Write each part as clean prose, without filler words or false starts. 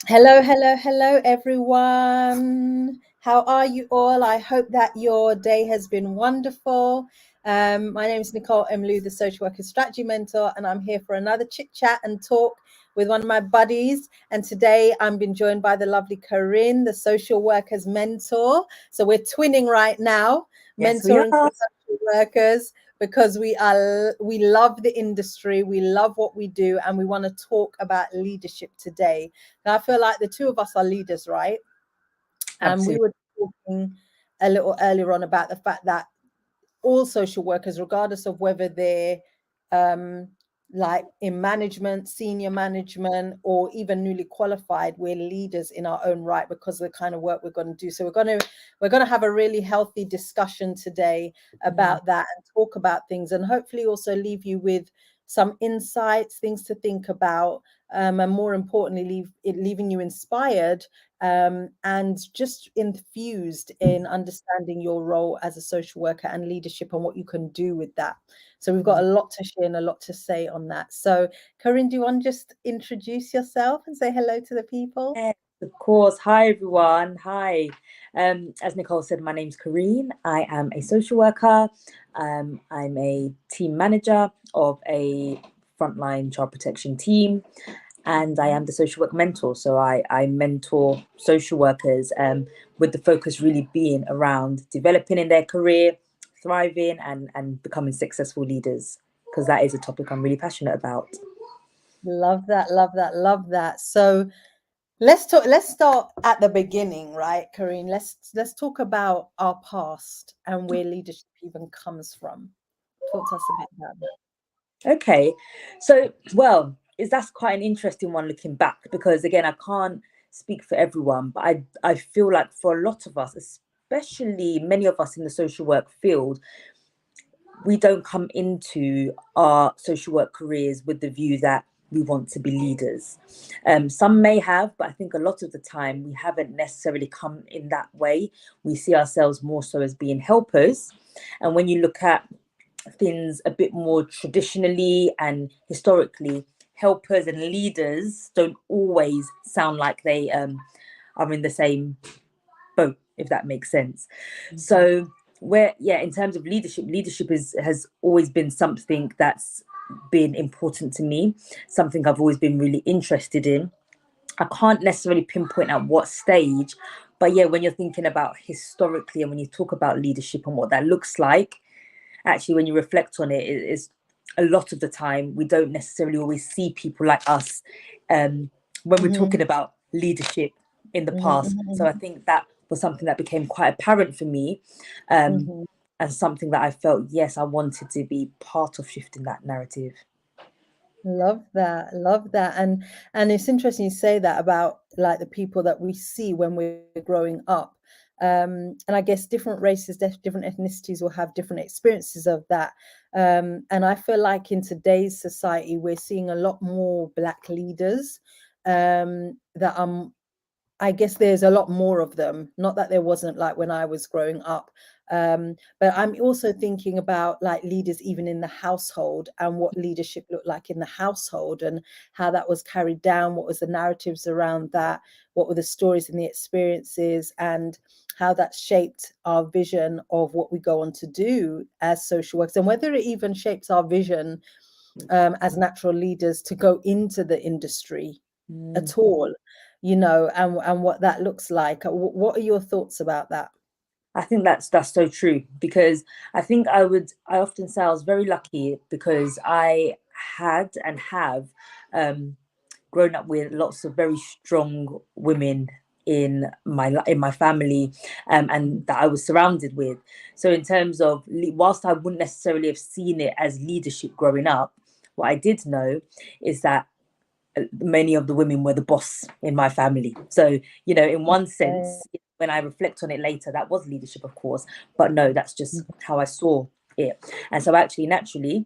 Hello, hello, hello, everyone. How are you all? I hope that your day has been wonderful. My name is Nicole and the social worker strategy mentor, and I'm here for another chit chat and talk with one of my buddies. And today I'm being joined by the lovely Kyrene, the social worker's mentor. So we're twinning right now, Yes, mentoring social workers, because we love the industry, we love what we do, and we want to talk about leadership today. Now, I feel like the two of us are leaders, right? And we were talking a little earlier on about the fact that all social workers, regardless of whether they're like in management, senior management, or even newly qualified, we're leaders in our own right because of the kind of work we're going to do. So we're going to have a really healthy discussion today about that and talk about things, and hopefully also leave you with some insights, things to think about, and more importantly, leaving you inspired and just infused in understanding your role as a social worker and leadership and what you can do with that. So we've got a lot to share and a lot to say on that. So Kyrene, do you want to just introduce yourself and say hello to the people? yes, of course. Hi, everyone. Hi. As Nicole said, my name's Kyrene. I am a social worker. I'm a team manager of a frontline child protection team, and I am the social work mentor. So I mentor social workers with the focus really being around developing in their career, thriving and becoming successful leaders, because that is a topic I'm really passionate about. Love that, love that, love that. So let's start at the beginning, right, Kyrene? Let's talk about our past and where leadership even comes from. Talk to us a bit about that. Okay, so that's quite an interesting one looking back, because again, I can't speak for everyone, but I feel like for a lot of us, especially many of us in the social work field, we don't come into our social work careers with the view that we want to be leaders. Some may have, but I think a lot of the time we haven't necessarily come in that way. We see ourselves more so as being helpers. And when you look at things a bit more traditionally and historically, helpers and leaders don't always sound like they are in the same boat, if that makes sense. So in terms of leadership has always been something that's been important to me, something I've always been really interested in. I can't necessarily pinpoint at what stage, but when you're thinking about historically and when you talk about leadership and what that looks like, actually, when you reflect on it, is a lot of the time we don't necessarily always see people like us when we're talking about leadership in the past. So I think that was something that became quite apparent for me, and something that I felt, yes, I wanted to be part of shifting that narrative. Love that, love that. And it's interesting you say that about like the people that we see when we're growing up. And I guess different races, different ethnicities will have different experiences of that. And I feel like in today's society, we're seeing a lot more Black leaders that I guess there's a lot more of them. Not that there wasn't like when I was growing up. But I'm also thinking about like leaders even in the household and what leadership looked like in the household and how that was carried down, what was the narratives around that, what were the stories and the experiences, and how that shaped our vision of what we go on to do as social workers, and whether it even shapes our vision as natural leaders to go into the industry at all, and what that looks like. What are your thoughts about that? I think that's so true, because I think I often say I was very lucky because I had and have grown up with lots of very strong women in my family, and that I was surrounded with. So in terms of, whilst I wouldn't necessarily have seen it as leadership growing up, what I did know is that many of the women were the boss in my family. So, in one sense, when I reflect on it later, that was leadership, of course, but no, that's just how I saw it. And so actually, naturally,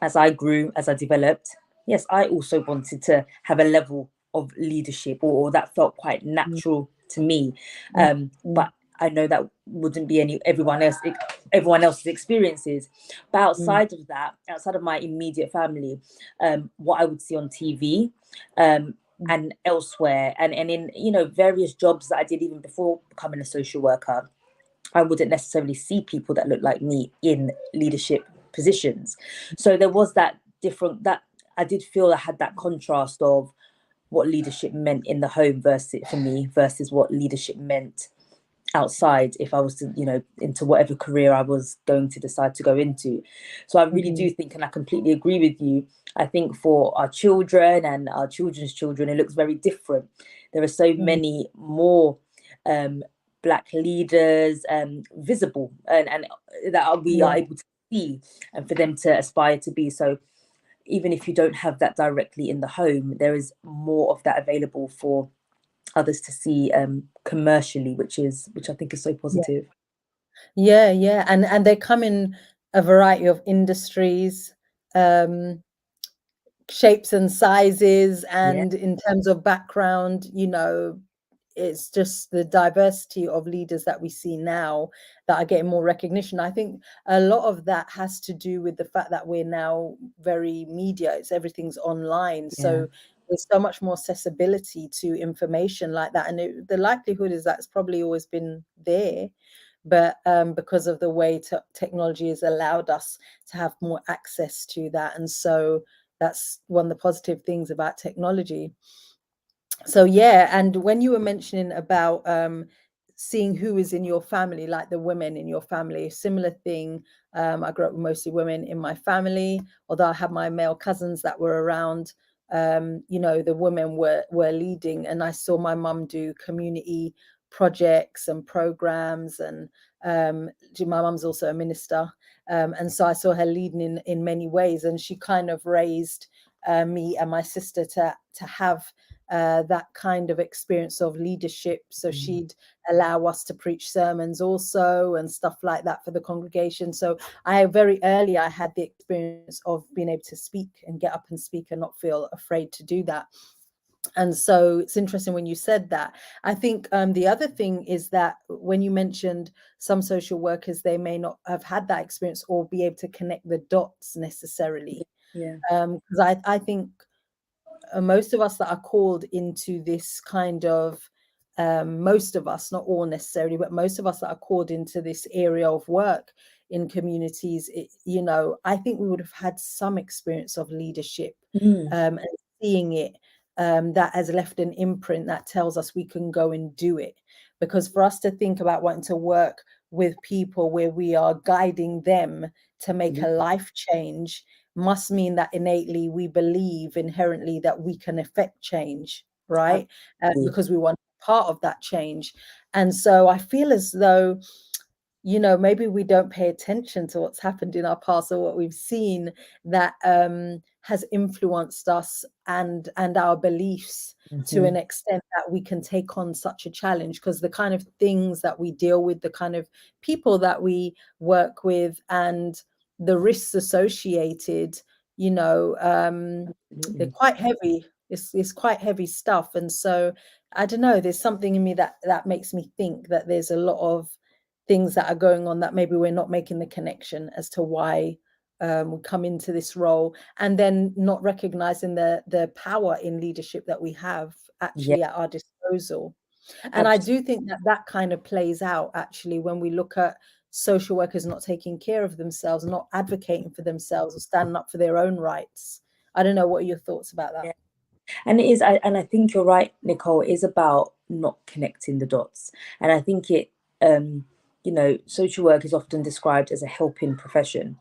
as I grew, as I developed, yes, I also wanted to have a level of leadership, or that felt quite natural to me. But I know that wouldn't be everyone else everyone else's experiences. But outside of that, outside of my immediate family, what I would see on TV, and elsewhere, and in, you know, various jobs that I did even before becoming a social worker, I wouldn't necessarily see people that look like me in leadership positions. So there was that different, that I did feel I had that contrast of what leadership meant in the home versus, for me, versus what leadership meant outside if I was to, you know, into whatever career I was going to decide to go into. So I really do think, and I completely agree with you, I think for our children and our children's children, it looks very different. There are so many more Black leaders visible, and that we are able to see, and for them to aspire to be. So even if you don't have that directly in the home, there is more of that available for others to see commercially, which I think is so positive. Yeah, and they come in a variety of industries, shapes and sizes, Yeah, and in terms of background, you know, it's just the diversity of leaders that we see now that are getting more recognition. I think a lot of that has to do with the fact that we're now very media, everything's online. yeah. So there's so much more accessibility to information like that. And the likelihood is that's probably always been there. But because of the way technology has allowed us to have more access to that. And so that's one of the positive things about technology. So yeah, and when you were mentioning about seeing who is in your family, like the women in your family, similar thing. I grew up with mostly women in my family, although I had my male cousins that were around. You know, the women were leading, and I saw my mum do community projects and programs, and my mum's also a minister, and so I saw her leading in many ways, and she kind of raised me and my sister to have that kind of experience of leadership. So she'd allow us to preach sermons also and stuff like that for the congregation. So I very early, I had the experience of being able to speak and get up and speak and not feel afraid to do that. And so it's interesting when you said that. I think the other thing is that when you mentioned some social workers, they may not have had that experience or be able to connect the dots necessarily. Yeah. Because I think most of us that are called into this kind of most of us, not all necessarily, but most of us that are called into this area of work in communities, you know, I think we would have had some experience of leadership, and seeing it, that has left an imprint that tells us we can go and do it. Because for us to think about wanting to work with people where we are guiding them to make a life change must mean that innately we believe inherently that we can affect change, right? Because we want part of that change. And so I feel as though, you know, maybe we don't pay attention to what's happened in our past or what we've seen that has influenced us and our beliefs to an extent that we can take on such a challenge, because the kind of things that we deal with, the kind of people that we work with, and the risks associated, you know, they're quite heavy. It's quite heavy stuff. And so I don't know, there's something in me that makes me think that there's a lot of things that are going on that maybe we're not making the connection as to why we come into this role, and then not recognizing the power in leadership that we have Yeah, actually at our disposal. And I absolutely. do think that kind of plays out actually when we look at social workers not taking care of themselves, not advocating for themselves or standing up for their own rights. I don't know, what are your thoughts about that? Yeah. And it is, and I think you're right, Nicole, it is about not connecting the dots. And I think it, you know, social work is often described as a helping profession.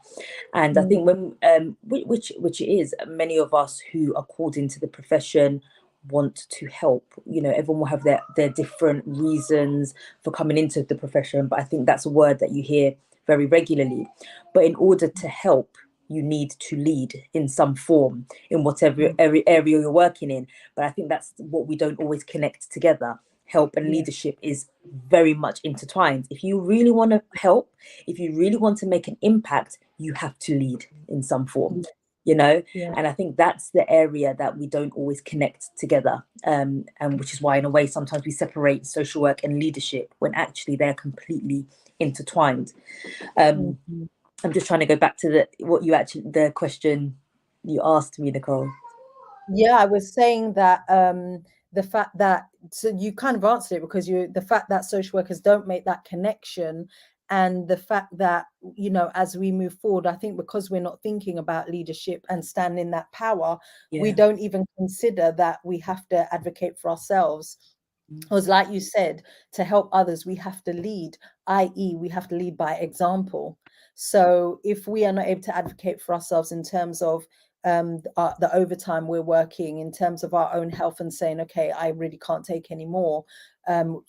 And I think when, which it is, many of us who are called into the profession want to help. You know, everyone will have their different reasons for coming into the profession, but I think that's a word that you hear very regularly. But in order to help, you need to lead in some form in whatever area you're working in. But I think that's what we don't always connect together. Help and Yeah. leadership is very much intertwined. If you really want to help, if you really want to make an impact, you have to lead in some form. you know. Yeah. And I think that's the area that we don't always connect together, and which is why in a way sometimes we separate social work and leadership when actually they're completely intertwined. Mhm. I'm just trying to go back to the question you asked me, Nicole. Yeah, I was saying that the fact that, so you kind of answered it, because the fact that social workers don't make that connection, and the fact that, you know, as we move forward, I think because we're not thinking about leadership and stand in that power, we Yeah. don't even consider that we have to advocate for ourselves. Because like you said, to help others, we have to lead, i.e. we have to lead by example. So if we are not able to advocate for ourselves in terms of the overtime we're working, in terms of our own health, and saying, okay, I really can't take any more,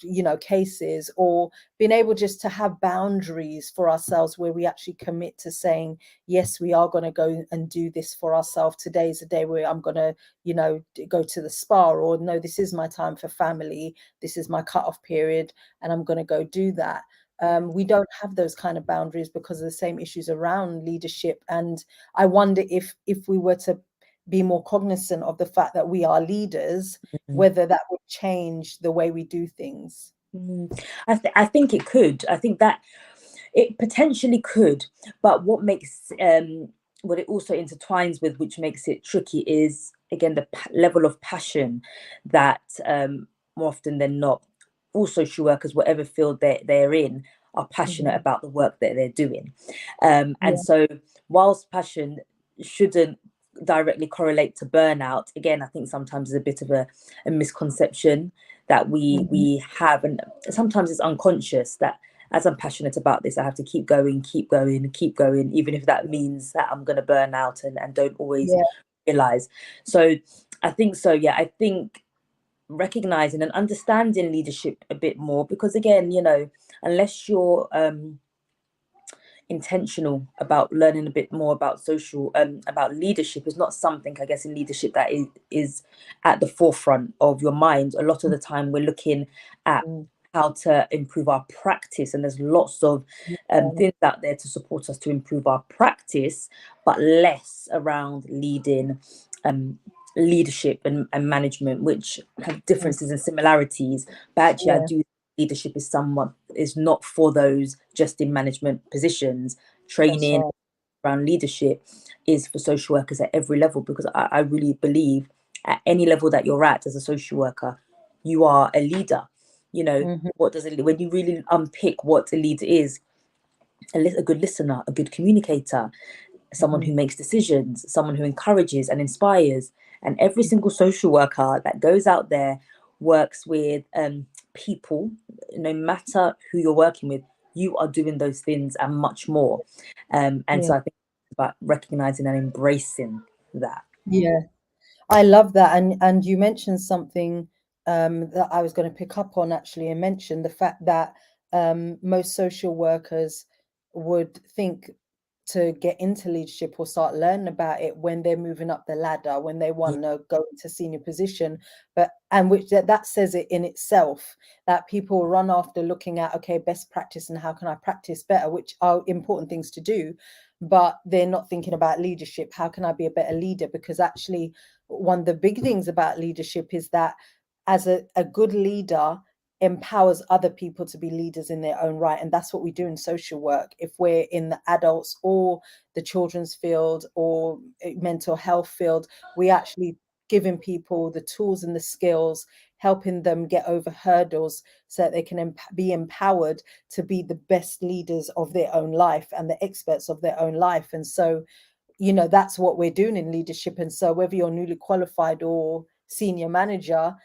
you know, cases, or being able just to have boundaries for ourselves where we actually commit to saying, yes, we are going to go and do this for ourselves. Today's a day where I'm going to, you know, go to the spa, or no, this is my time for family. This is my cutoff period, and I'm going to go do that. We don't have those kind of boundaries because of the same issues around leadership. And I wonder if we were to be more cognizant of the fact that we are leaders, whether that would change the way we do things. I think it could. I think that it potentially could, but what it also intertwines with, which makes it tricky, is again the level of passion that more often than not, all social workers, whatever field they're in, are passionate about the work that they're doing. And Yeah. so, whilst passion shouldn't directly correlate to burnout, again, I think sometimes there's a bit of a misconception that we have, and sometimes it's unconscious that as I'm passionate about this, I have to keep going, keep going, keep going, even if that means that I'm going to burn out and don't always Yeah. realize. So I think so. Yeah, I think recognizing and understanding leadership a bit more, because again, you know, unless you're intentional about learning a bit more about about leadership, is not something, I guess, in leadership that is at the forefront of your mind. A lot of the time we're looking at Mm. how to improve our practice, and there's lots of Yeah. things out there to support us to improve our practice, but less around leadership and management, which have differences and similarities. But actually I Yeah. do, leadership is not for those just in management positions. That's Training right. around leadership is for social workers at every level, because I really believe at any level that you're at as a social worker, you are a leader. You know, Hmm. what does it, when you really unpick what a leader is, a good listener, a good communicator, someone Hmm. who makes decisions, someone who encourages and inspires. And every single social worker that goes out there works with people, no matter who you're working with, you are doing those things and much more. And Yeah. so I think it's about recognizing and embracing that. Yeah. I love that. And you mentioned something that I was going to pick up on, actually, and mention the fact that most social workers would think to get into leadership or start learning about it when they're moving up the ladder, when they Yeah. want to go into senior position. But and which that says it in itself, that people run after looking at, okay, best practice and how can I practice better, which are important things to do, but they're not thinking about leadership. How can I be a better leader? Because actually, one of the big things about leadership is that as a good leader empowers other people to be leaders in their own right. And that's what we do in social work. If we're in the adults or the children's field or mental health field, we actually giving people the tools and the skills, helping them get over hurdles so that they can be empowered to be the best leaders of their own life and the experts of their own life. And so, you know, that's what we're doing in leadership. And so whether you're newly qualified or senior manager,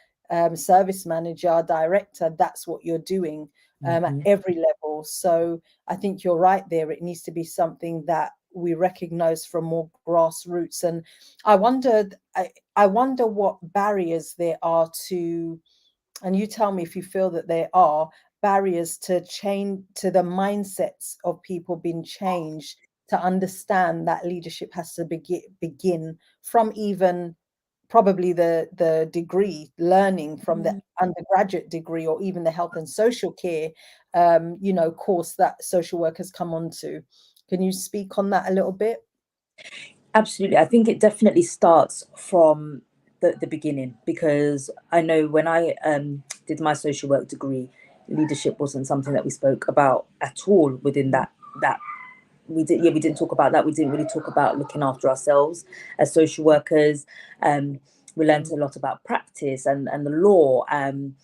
service manager, director, that's what you're doing at Mm-hmm. every level. So I think you're right there. It needs to be something that we recognize from more grassroots. And I wondered, I wonder what barriers there are to, and you tell me if you feel that there are barriers to change, to the mindsets of people being changed to understand that leadership has to begin from even probably the degree, learning from the undergraduate degree, or even the health and social care you know, course that social workers come onto. Can you speak on that a little bit? Absolutely. I think it definitely starts from the beginning, because I know when I did my social work degree, leadership wasn't something that we spoke about at all within that we didn't talk about that. We didn't really talk about looking after ourselves as social workers. We learned a lot about practice and the law. And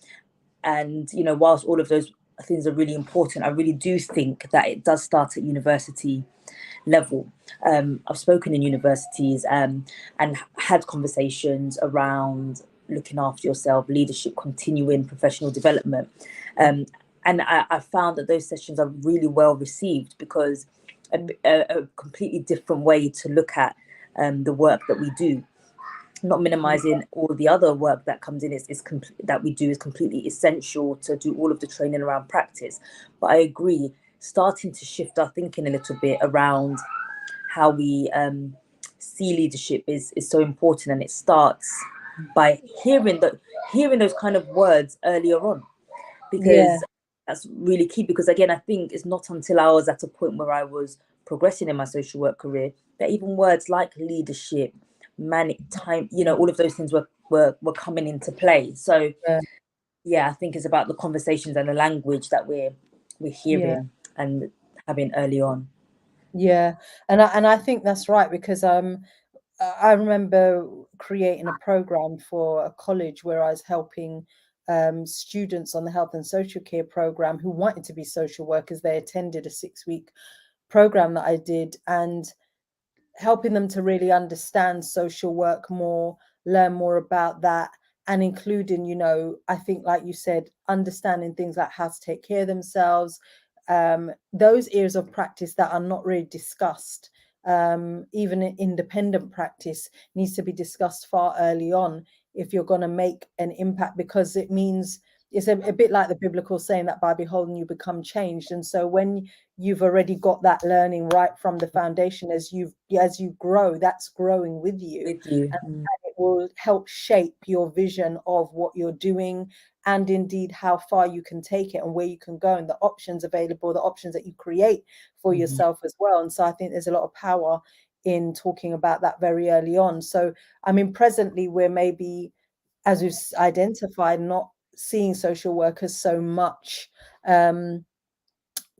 whilst all of those things are really important, I really do think that it does start at university level. I've spoken in universities and had conversations around looking after yourself, leadership, continuing professional development. And I found that those sessions are really well received, because a completely different way to look at the work that we do. Not minimizing all the other work that comes in, that we do is completely essential to do all of the training around practice. But I agree, starting to shift our thinking a little bit around how we see leadership is so important, and it starts by hearing those kind of words earlier on, Yeah, because that's really key. Because again, I think it's not until I was at a point where I was progressing in my social work career that even words like leadership, manic time, all of those things were coming into play. So yeah, yeah, I think it's about the conversations and the language that we're yeah. hearing and having early on. Yeah, and I think that's right, because I remember creating a program for a college where I was helping students on the health and social care program who wanted to be social workers. They attended a 6-week program that I did, and helping them to really understand social work more, learn more about that, and including, I think, like you said, understanding things like how to take care of themselves, those areas of practice that are not really discussed. Even independent practice needs to be discussed far early on if you're going to make an impact, because it means it's a bit like the biblical saying that by beholding you become changed. And so when you've already got that learning right from the foundation, as you grow, that's growing with you, With you. and it will help shape your vision of what you're doing, and indeed how far you can take it and where you can go, and the options available, the options that you create for yourself as well. And so I think there's a lot of power in talking about that very early on. So I mean, presently we're maybe, as we've identified, not seeing social workers so much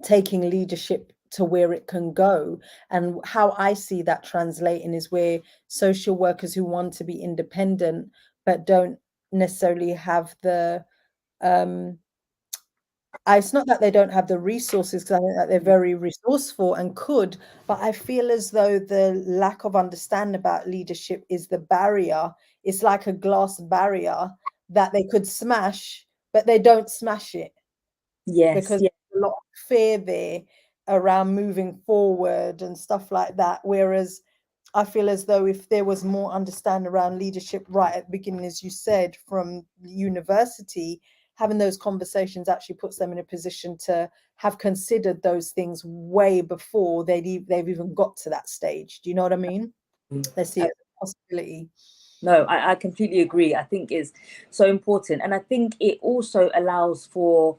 taking leadership to where it can go. And how I see that translating is where social workers who want to be independent but don't necessarily have the it's not that they don't have the resources, because I think that they're very resourceful and could, but I feel as though the lack of understanding about leadership is the barrier. It's like a glass barrier that they could smash, but they don't smash it, Yes, because yeah. there's a lot of fear there around moving forward and stuff like that. Whereas I feel as though if there was more understanding around leadership right at the beginning, as you said, from university, having those conversations actually puts them in a position to have considered those things way before they've even got to that stage. Do you know what I mean? They see it as a possibility. No, I completely agree. I think it's so important. And I think it also allows for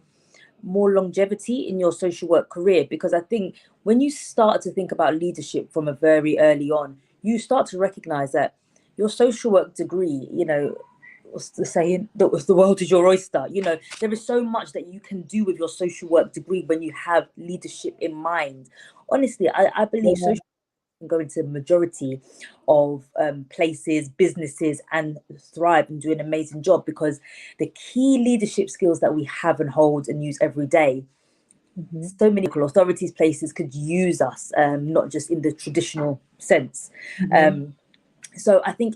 more longevity in your social work career, because I think when you start to think about leadership from a very early on, you start to recognize that your social work degree, what's the saying, the world is your oyster. There is so much that you can do with your social work degree when you have leadership in mind. Honestly, I believe Yeah. social can go into the majority of places, businesses, and thrive and do an amazing job, because the key leadership skills that we have and hold and use every day, Mm-hmm. so many local authorities, places could use us, not just in the traditional sense. Mm-hmm. So I think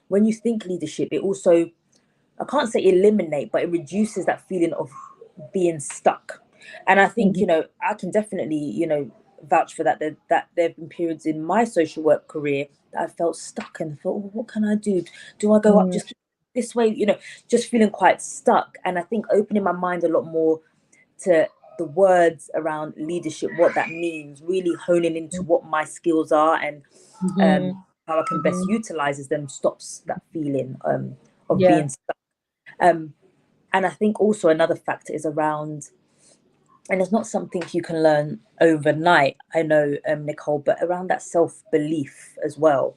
when you think leadership, it also, I can't say eliminate, but it reduces that feeling of being stuck. And I think, Mm-hmm. I can definitely, vouch for that. That there have been periods in my social work career that I felt stuck and thought, well, what can I do? Do I go up just this way? Just feeling quite stuck. And I think opening my mind a lot more to the words around leadership, what that means, really honing into what my skills are, and Mm-hmm. how I can best Mm-hmm. utilize them, stops that feeling of Yeah. being stuck. And I think also another factor is around and it's not something you can learn overnight, I know, Nicole, but around that self-belief as well.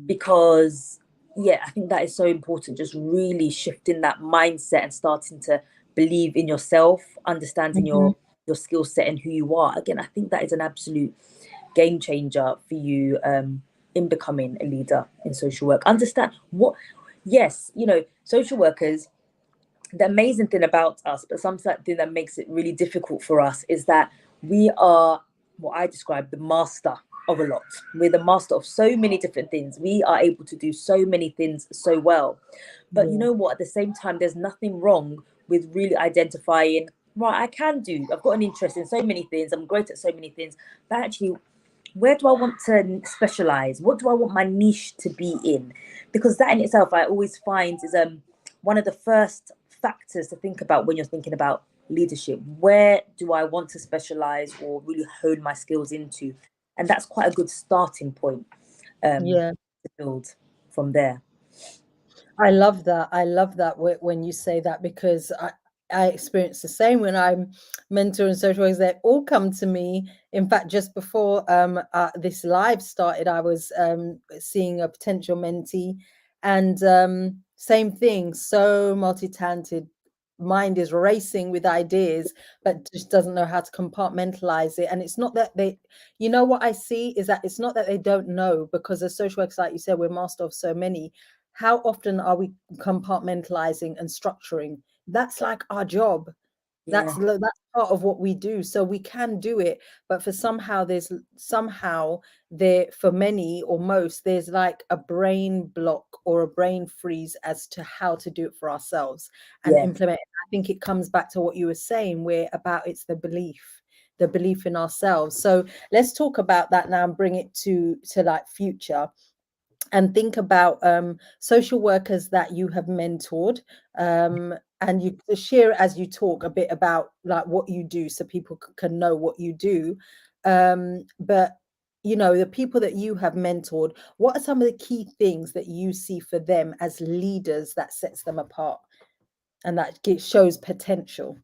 Because yeah, I think that is so important, just really shifting that mindset and starting to believe in yourself, understanding Mhm. your skill set and who you are. Again, I think that is an absolute game changer for you, in becoming a leader in social work. Understand what, yes, social workers, the amazing thing about us, but something that makes it really difficult for us, is that we are what I describe the master of a lot. We're the master of so many different things. We are able to do so many things so well. But you Yeah. know what? At the same time, there's nothing wrong with really identifying, right, I've got an interest in so many things, I'm great at so many things, but actually, where do I want to specialize? What do I want my niche to be in? Because that in itself, I always find, is one of the first factors to think about when you're thinking about leadership. Where do I want to specialize or really hone my skills into? And that's quite a good starting point, Yeah. to build from there. I love that. I love that when you say that, because I experience the same when I'm mentoring social workers. They all come to me. In fact, just before this live started, I was seeing a potential mentee, and same thing. So multi-talented, mind is racing with ideas, but just doesn't know how to compartmentalize it. And it's not that they, you know, what I see is that it's not that they don't know, because as social workers, like you said, we're master of so many. How often are we compartmentalizing and structuring? That's like our job. Yeah, That's part of what we do. So we can do it, but for somehow there, for many or most, there's like a brain block or a brain freeze as to how to do it for ourselves and yeah. implement it. I think it comes back to what you were saying, where about it's the belief in ourselves. So let's talk about that now and bring it to like future, and think about social workers that you have mentored, and you share as you talk a bit about like what you do, so people can know what you do. But you know, the people that you have mentored, what are some of the key things that you see for them as leaders that sets them apart and that shows potential?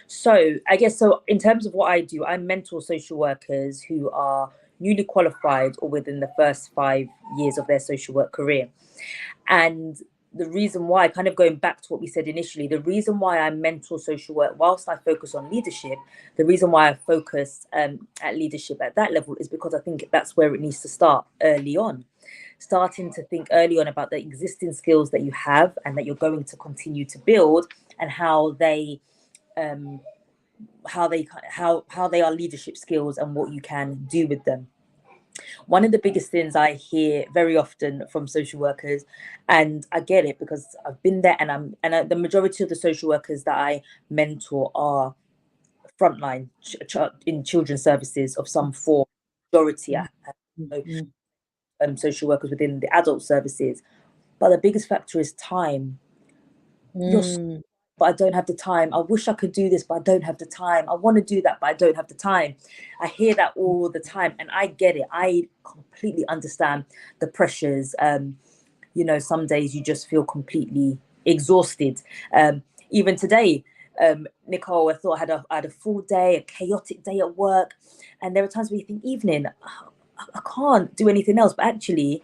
So I guess, so in terms of what I do, I mentor social workers who are newly qualified or within the first 5 years of their social work career. And the reason why, kind of going back to what we said initially, the reason why I mentor social work, whilst I focus on leadership, the reason why I focus at leadership at that level is because I think that's where it needs to start early on. Starting to think early on about the existing skills that you have and that you're going to continue to build, and um, how they are leadership skills and what you can do with them. One of the biggest things I hear very often from social workers, and I get it because I've been there, and the majority of the social workers that I mentor are frontline in children's services of some form. Majority are Mm, social workers within the adult services, but the biggest factor is time. You're, mm, but I don't have the time. I wish I could do this, but I don't have the time. I want to do that, but I don't have the time. I hear that all the time, and I get it. I completely understand the pressures. Some days you just feel completely exhausted. Even today, Nicole, I thought I had a full day, a chaotic day at work, and there are times where you think, evening, oh, I can't do anything else, but actually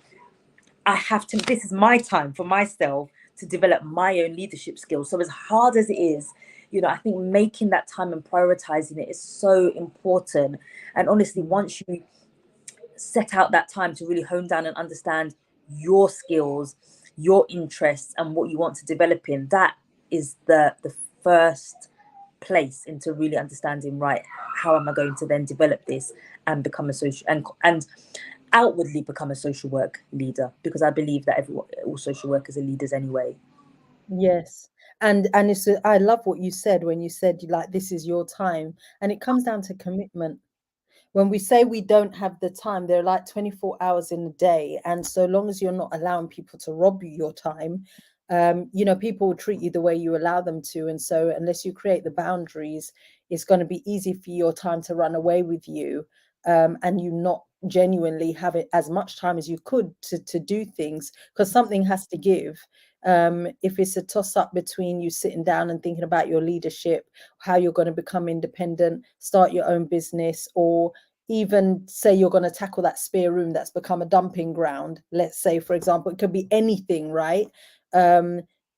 I have to, this is my time for myself to develop my own leadership skills. So as hard as it is, I think making that time and prioritizing it is so important. And honestly, mm. once you set out that time to really hone down and understand your skills, your interests, and what you want to develop in, that is the first place into really understanding, right, how am I going to then develop this and become a social and outwardly become a social work leader, because I believe that all social workers are leaders anyway. Yes. And it's I love what you said when you said like this is your time, and it comes down to commitment. When we say we don't have the time, there are like 24 hours in a day, and so long as you're not allowing people to rob you your time, people will treat you the way you allow them to. And so unless you create the boundaries, it's going to be easy for your time to run away with you, and you not genuinely have it as much time as you could to do things, because something has to give. If it's a toss up between you sitting down and thinking about your leadership, how you're going to become independent, start your own business, or even say you're going to tackle that spare room that's become a dumping ground, let's say, for example, it could be anything, right?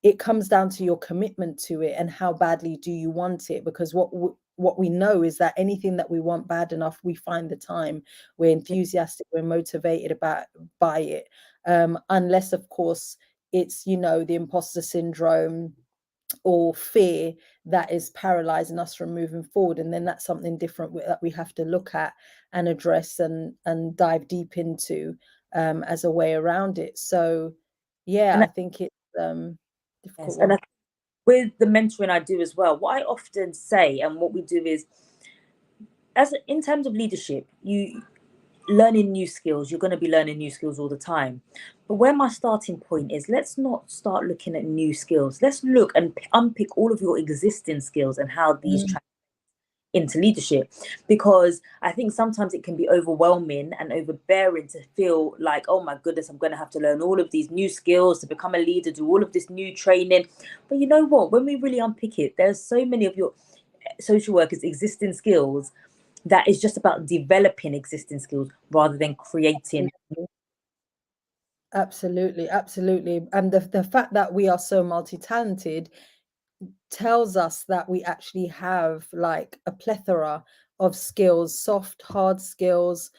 It comes down to your commitment to it and how badly do you want it, because what we know is that anything that we want bad enough, we find the time, we're enthusiastic, we're motivated by it, unless of course it's, you know, the imposter syndrome or fear that is paralyzing us from moving forward, and then that's something different that we have to look at and address and dive deep into, as a way around it. So yeah, And I think it's difficult yes, and one. with the mentoring I do as well, what I often say and what we do is, as in terms of leadership, you learning new skills, you're going to be learning new skills all the time. But where my starting point is, let's not start looking at new skills. Let's look and unpick all of your existing skills and how these into leadership, because I think sometimes it can be overwhelming and overbearing to feel like, oh my goodness, I'm going to have to learn all of these new skills to become a leader, do all of this new training. But you know what, when we really unpick it, there's so many of your social workers existing skills that is just about developing existing skills rather than creating. Absolutely, absolutely. And the fact that we are so multi-talented tells us that we actually have like a plethora of skills, soft, hard skills,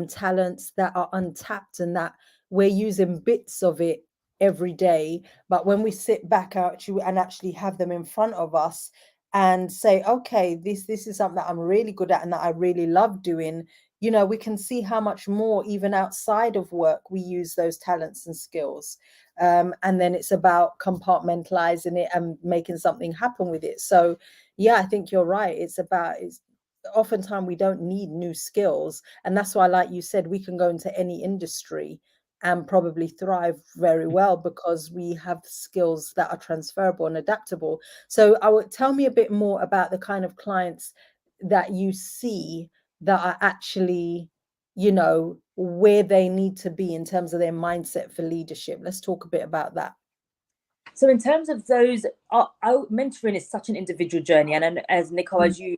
talents that are untapped, and that we're using bits of it every day. But when we sit back actually and actually have them in front of us and say, okay, this is something that I'm really good at and that I really love doing, you know, we can see how much more even outside of work we use those talents and skills. And then it's about compartmentalizing it and making something happen with it. So yeah, I think you're right. It's oftentimes we don't need new skills, and that's why, like you said, we can go into any industry and probably thrive very well because we have skills that are transferable and adaptable. So I would tell me a bit more about the kind of clients that you see that are actually, you know, where they need to be in terms of their mindset for leadership. Let's talk a bit about that. So in terms of those, mentoring is such an individual journey, and as Nicole, as you,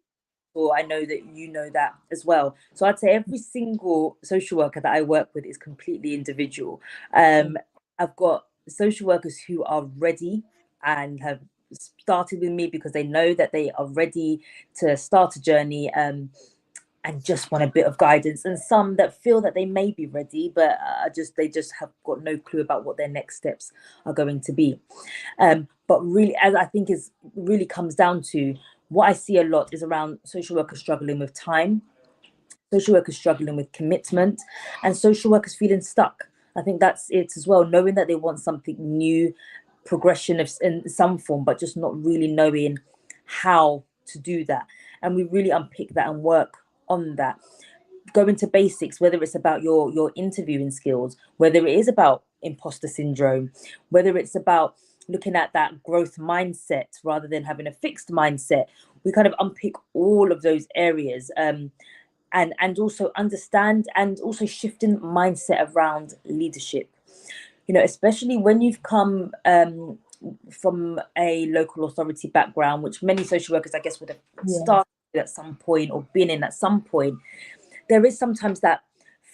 or I know that you know that as well. So I'd say every single social worker that I work with is completely individual. I've got social workers who are ready and have started with me because they know that they are ready to start a journey, and just want a bit of guidance, and some that feel that they may be ready, but they just have got no clue about what their next steps are going to be. But really, as I think is really comes down to, what I see a lot is around social workers struggling with time, social workers struggling with commitment, and social workers feeling stuck. I think that's it as well, knowing that they want something new, progression of in some form, but just not really knowing how to do that. And we really unpick that and work on that. Go into basics, whether it's about your interviewing skills, whether it is about imposter syndrome, whether it's about looking at that growth mindset rather than having a fixed mindset. We kind of unpick all of those areas, and also understand, and also shifting mindset around leadership. You know, especially when you've come from a local authority background, which many social workers, I guess, would have started at some point or been in at some point. There is sometimes that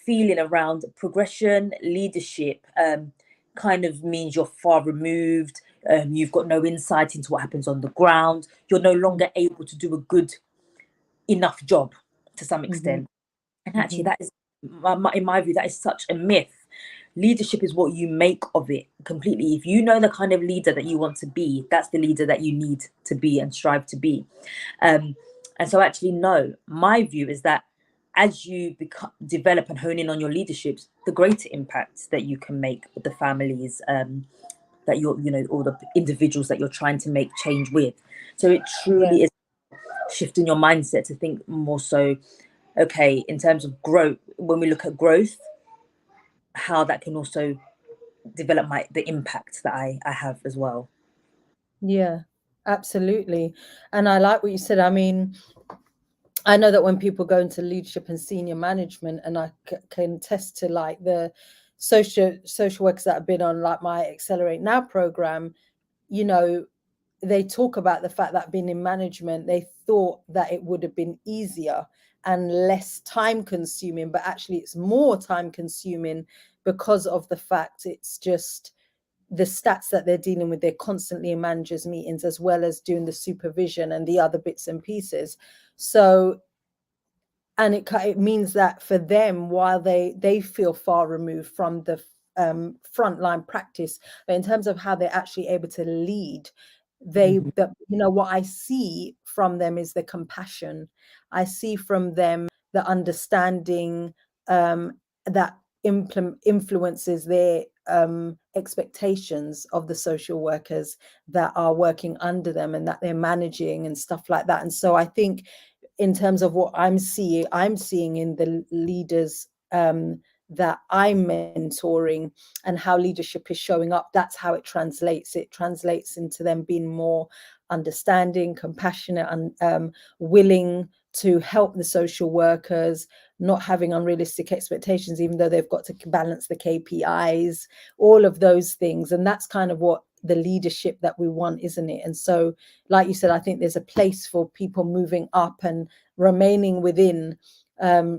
feeling around progression, leadership, kind of means you're far removed. You've got no insight into what happens on the ground. You're no longer able to do a good enough job to some extent. And actually, that is, in my view, that is such a myth. Leadership is what you make of it completely. If you know the kind of leader that you want to be, that's the leader that you need to be and strive to be. And so actually, no, my view is that as you develop and hone in on your leaderships, the greater impact that you can make with the families, that you're, you know, all the individuals that you're trying to make change with. So it truly is shifting your mindset to think more so, okay, in terms of growth, when we look at growth, how that can also develop the impact that I have as well. Yeah, absolutely. And I like what you said. I mean, I know that when people go into leadership and senior management, and I can attest to like the social workers that have been on like my Accelerate Now program, you know, they talk about the fact that being in management, they thought that it would have been easier and less time consuming, but actually it's more time consuming because of the fact it's just the stats that they're dealing with. They're constantly in managers meetings as well as doing the supervision and the other bits and pieces. So, and it means that for them, while they feel far removed from the frontline practice, but in terms of how they're actually able to lead, what I see from them is the compassion. I see from them the understanding that influences their expectations of the social workers that are working under them and that they're managing and stuff like that. And so I think in terms of what I'm seeing in the leaders that I'm mentoring and how leadership is showing up, that's how it translates. It translates into them being more understanding, compassionate, and willing to help the social workers, not having unrealistic expectations, even though they've got to balance the KPIs, all of those things. And that's kind of what the leadership that we want, isn't it? And so, like you said, I think there's a place for people moving up and remaining within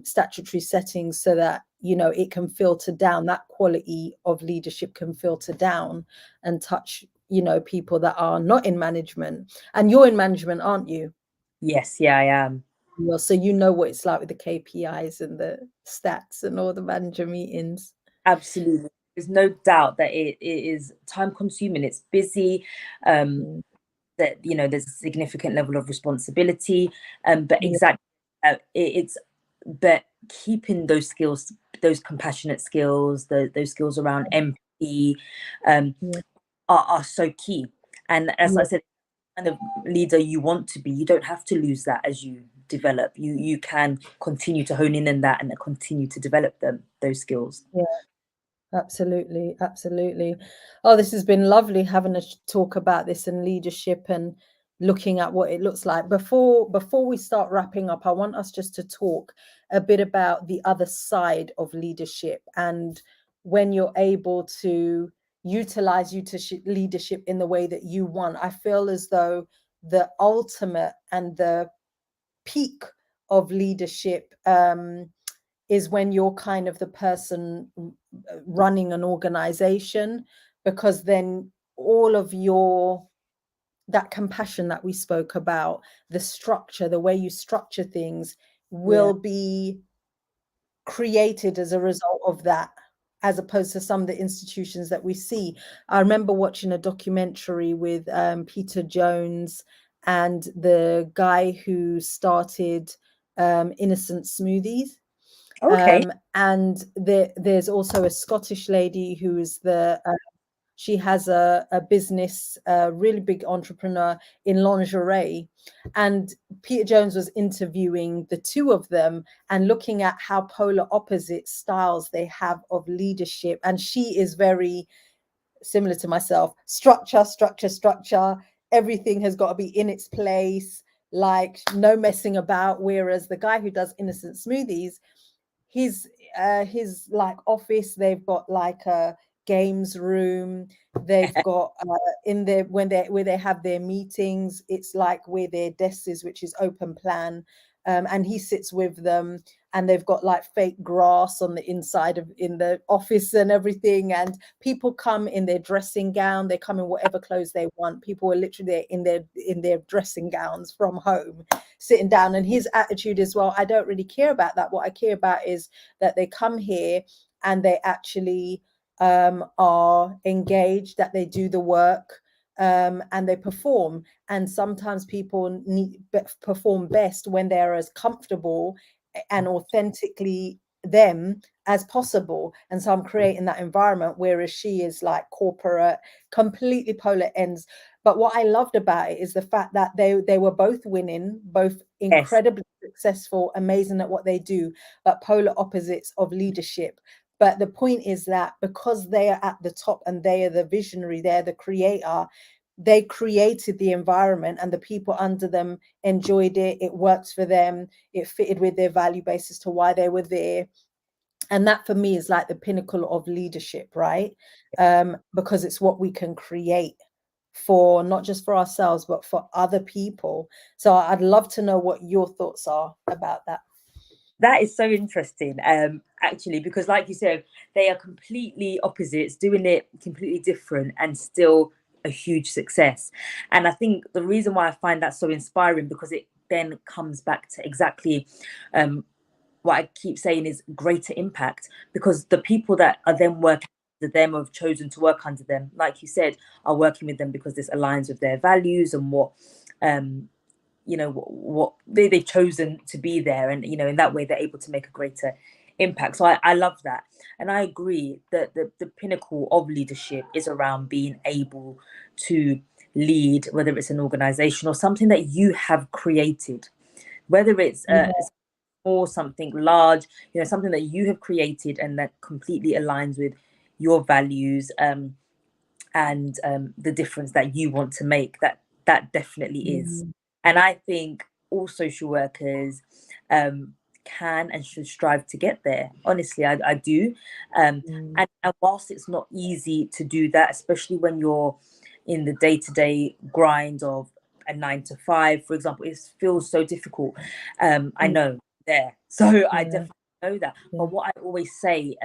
statutory settings so that, you know, it can filter down, that quality of leadership can filter down and touch, you know, people that are not in management. And you're in management, aren't you? Yes, yeah, I am. Well, so you know what it's like with the KPIs and the stats and all the manager meetings. Absolutely. There's no doubt that it is time consuming. It's busy. Mm. That, you know, there's a significant level of responsibility. But Yeah, exactly, it's but keeping those skills, those compassionate skills, those skills around empathy, yeah, are so key. And as I yeah, said, kind of leader you want to be, you don't have to lose that as you develop. You can continue to hone in that and continue to develop those skills. yeah. Absolutely, absolutely. Oh, this has been lovely having a talk about this and leadership and looking at what it looks like. Before we start wrapping up, I want us just to talk a bit about the other side of leadership and when you're able to utilize leadership in the way that you want. I feel as though the ultimate and the peak of leadership is when you're kind of the person running an organization, because then all of that compassion that we spoke about, the structure, the way you structure things Yeah. will be created as a result of that, as opposed to some of the institutions that we see. I remember watching a documentary with Peter Jones and the guy who started Innocent Smoothies. Okay. And there's also a Scottish lady who is she has a business, a really big entrepreneur in lingerie. And Peter Jones was interviewing the two of them and looking at how polar opposite styles they have of leadership. And she is very similar to myself: structure, structure, structure. Everything has got to be in its place, like no messing about. Whereas the guy who does Innocent Smoothies, his like office, they've got like a games room, they've got in there when they where they have their meetings, it's like where their desk is, which is open plan. And he sits with them, and they've got like fake grass on the inside of in the office and everything, and people come in their dressing gown, they come in whatever clothes they want. People are literally there in their dressing gowns from home, sitting down. And his attitude is, well, I don't really care about that. What I care about is that they come here and they actually are engaged, that they do the work, and they perform. And sometimes people perform best when they're as comfortable and authentically them as possible. And so I'm creating that environment, whereas she is like corporate, completely polar ends. But what I loved about it is the fact that they were both winning, both Yes. incredibly successful, amazing at what they do, but polar opposites of leadership. But the point is that because they are at the top and they are the visionary, they're the creator, they created the environment and the people under them enjoyed it. It worked for them. It fitted with their value basis to why they were there. And that for me is like the pinnacle of leadership, right? Because it's what we can create for not just for ourselves, but for other people. So I'd love to know what your thoughts are about that. That is so interesting, actually, because like you said, they are completely opposites, doing it completely different and still a huge success. And I think the reason why I find that so inspiring, because it then comes back to exactly what I keep saying is greater impact, because the people that are then working under them, or have chosen to work under them, like you said, are working with them because this aligns with their values and what what they've chosen to be there, and in that way they're able to make a greater impact. So I love that, and I agree that the pinnacle of leadership is around being able to lead, whether it's an organization or something that you have created, whether it's Yeah. or something large, something that you have created and that completely aligns with your values, and the difference that you want to make. That definitely is. Mm. And I think all social workers can and should strive to get there. Honestly, I do. Mm. And whilst it's not easy to do that, especially when you're in the day-to-day grind of a 9 to 5, for example, it feels so difficult. I Mm. know there. So I Yeah. definitely know that. Yeah. But what I always say,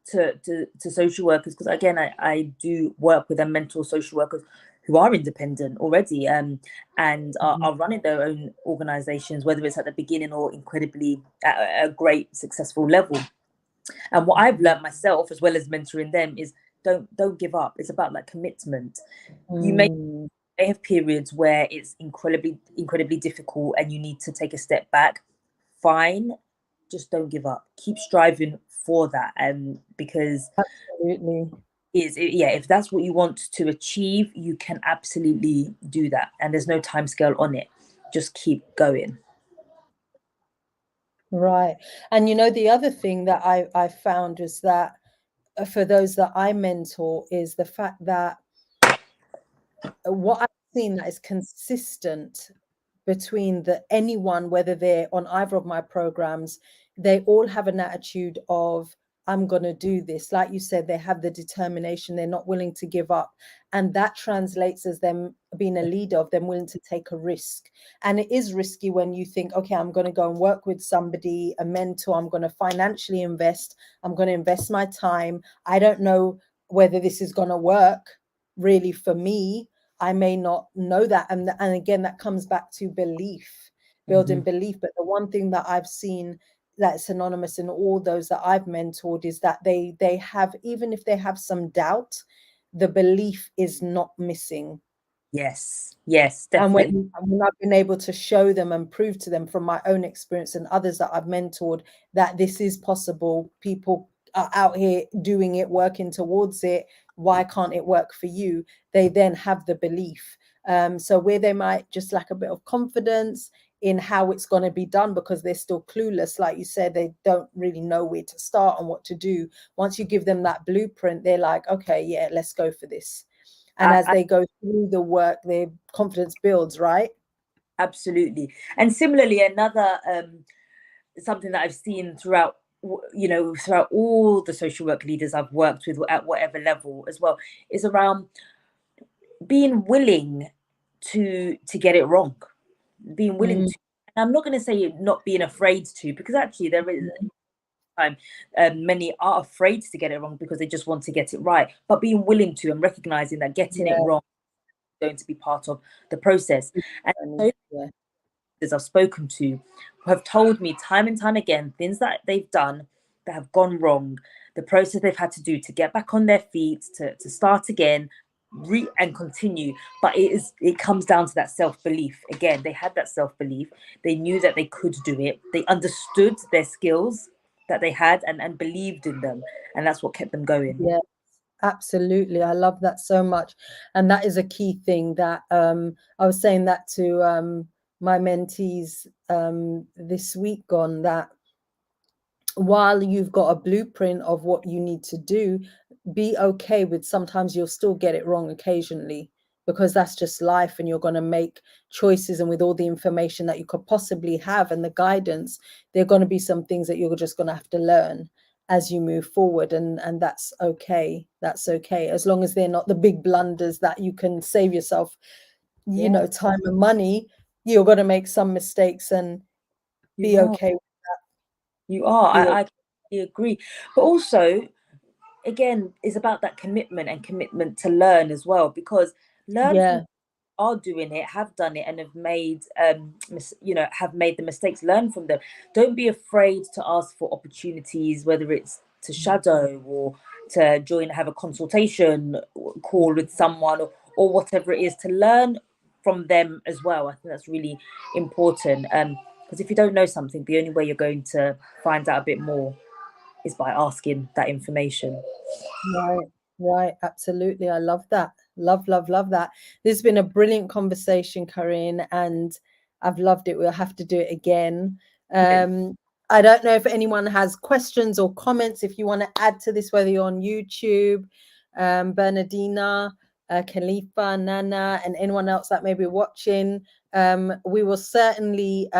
to social workers, because again I do work with and mentor social workers who are independent already, and are running their own organizations, whether it's at the beginning or incredibly at a great successful level. And what I've learned myself, as well as mentoring them, is don't give up. It's about like commitment. You may Mm. have periods where it's incredibly difficult and you need to take a step back. Fine, just don't give up. Keep striving for that, because Absolutely. yeah, if that's what you want to achieve, you can absolutely do that, and there's no time scale on it. Just keep going. Right. And the other thing that I found is that for those that I mentor is the fact that what I've seen that is consistent between anyone, whether they're on either of my programs, they all have an attitude of, I'm going to do this. Like you said, they have the determination, they're not willing to give up. And that translates as them being a leader, of them willing to take a risk. And it is risky when you think, okay, I'm going to go and work with somebody, a mentor, I'm going to financially invest, I'm going to invest my time. I don't know whether this is going to work really for me. I may not know that. And again, that comes back to belief, building belief. But the one thing that I've seen that's synonymous in all those that I've mentored is that they have, even if they have some doubt, the belief is not missing. Yes, And definitely. when I've been able to show them and prove to them from my own experience and others that I've mentored that this is possible, people are out here doing it, working towards it. Why can't it work for you? They then have the belief. So where they might just lack a bit of confidence in how it's going to be done because they're still clueless, like you said, they don't really know where to start and what to do. Once you give them that blueprint, they're like, okay, yeah, let's go for this. And as I they go through the work, their confidence builds, right? absolutely. And similarly, another something that I've seen throughout, throughout all the social work leaders I've worked with at whatever level as well, is around being willing to get it wrong, being willing Mm. to. And I'm not going to say not being afraid to, because actually there is time, many are afraid to get it wrong because they just want to get it right, but being willing to, and recognizing that getting it Yeah. wrong is going to be part of the process. And so Yeah. as I've spoken to have told me time and time again things that they've done that have gone wrong, the process they've had to do to get back on their feet, to start again, and continue. But it comes down to that self-belief. Again, they had that self-belief. They knew that they could do it. They understood their skills that they had, and believed in them, and that's what kept them going. Yeah. Absolutely. I love that so much. And that is a key thing that I was saying that to my mentees this week gone, that while you've got a blueprint of what you need to do, be okay with sometimes you'll still get it wrong occasionally, because that's just life and you're going to make choices. And with all the information that you could possibly have and the guidance, there are going to be some things that you're just going to have to learn. as you move forward, and that's okay. That's okay, as long as they're not the big blunders that you can save yourself, you know, time and money. You're going to make some mistakes and be okay with that. You are. Be I agree. But also, again, it's about that commitment to learn as well, because learn from yeah, are doing it, have done it, and have made have made the mistakes, learn from them. Don't be afraid to ask for opportunities, whether it's to shadow or to join, have a consultation call with someone, or whatever it is, to learn from them as well. I think that's really important, because if you don't know something, the only way you're going to find out a bit more is by asking that information. right, absolutely. I love that. Love that. This has been a brilliant conversation, Kyrene, and I've loved it. We'll have to do it again. I don't know if anyone has questions or comments. If you want to add to this, whether you're on YouTube, Bernardina, Khalifa, Nana, and anyone else that may be watching, we will certainly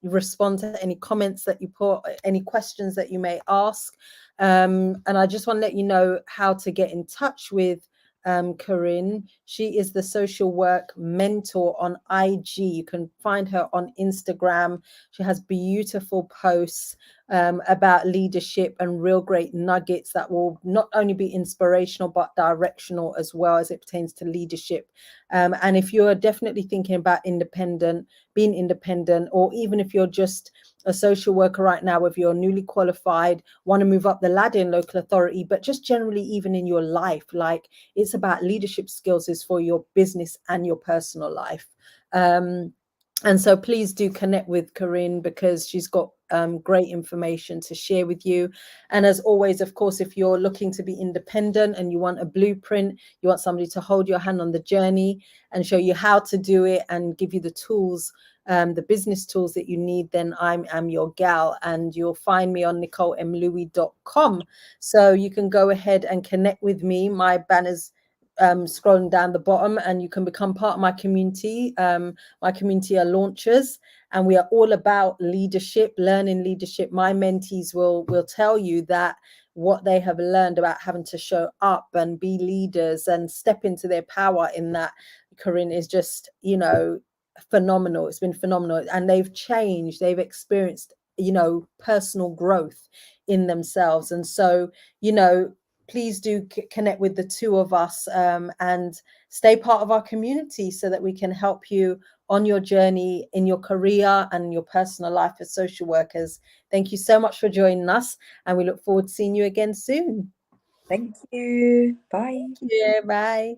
respond to any comments that you put, any questions that you may ask. And I just want to let you know how to get in touch with Kyrene. She is the social work mentor on IG. You can find her on Instagram. She has beautiful posts about leadership and real great nuggets that will not only be inspirational but directional as well, as it pertains to leadership. And if you're definitely thinking about being independent, or even if you're just a social worker right now, if you're newly qualified, want to move up the ladder in local authority, but just generally even in your life, like, it's about leadership skills is for your business and your personal life. And so please do connect with Kyrene, because she's got great information to share with you. And as always, of course, if you're looking to be independent and you want a blueprint, you want somebody to hold your hand on the journey and show you how to do it and give you the tools, the business tools that you need, then I'm your gal, and you'll find me on NicoleMLouis.com. So you can go ahead and connect with me. My banner's scrolling down the bottom, and you can become part of my community. My community are launchers, and we are all about leadership, learning leadership. My mentees will tell you that what they have learned about having to show up and be leaders and step into their power in that, Kyrene, is just, you know, phenomenal. It's been phenomenal, and they've changed, they've experienced, you know, personal growth in themselves. And so, you know, please do connect with the two of us, and stay part of our community so that we can help you on your journey in your career and your personal life as social workers. Thank you so much for joining us, and we look forward to seeing you again soon. Thank you. Bye. Yeah, bye.